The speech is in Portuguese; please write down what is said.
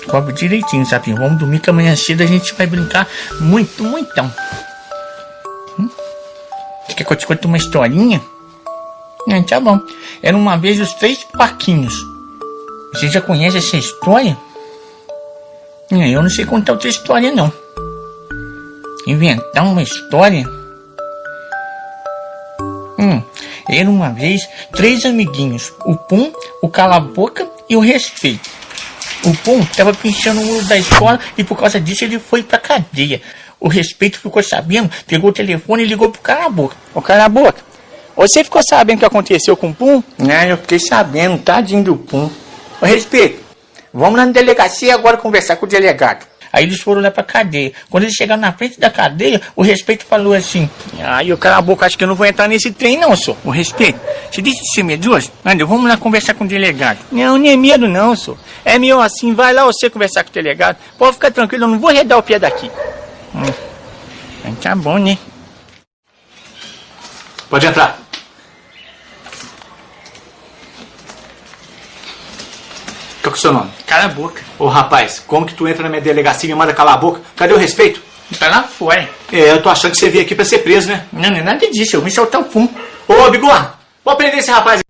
Cobre direitinho, sabe? Vamos dormir que amanhã cedo a gente vai brincar muito, muitão. Você quer que eu te conte uma historinha? Tá bom. Era uma vez os 3 porquinhos. Você já conhece essa história? Eu não sei contar outra história, não. Inventar uma história? Era uma vez 3 amiguinhos. O Pum, o Cala-Boca e o Respeito. O Pum estava pinchando o muro da escola e por causa disso ele foi pra cadeia. O Respeito ficou sabendo, pegou o telefone e ligou pro Cala-Boca. Ô Cala-Boca, você ficou sabendo o que aconteceu com o Pum? Eu fiquei sabendo, tadinho do Pum. Ô Respeito, vamos lá na delegacia agora conversar com o delegado. Aí eles foram lá pra cadeia. Quando eles chegaram na frente da cadeia, o Respeito falou assim: Aí o Cala-Boca, acho que eu não vou entrar nesse trem não, senhor. o Respeito, você deixa de ser medroso? Anda, vamos lá conversar com o delegado. Não, nem é medo não, senhor. É meu assim, vai lá você conversar com o delegado. Pode ficar tranquilo, eu não vou arredar o pé daqui. Tá bom, né? Pode entrar. Qual que é o seu nome? Cala a boca. Ô rapaz, como que tu entra na minha delegacia e me manda calar a boca? Cadê o respeito? Tá lá fora. Eu tô achando que você veio aqui pra ser preso, né? Não é nada disso, eu vim soltar o Pum. Ô, Bigorna, vou prender esse rapaz.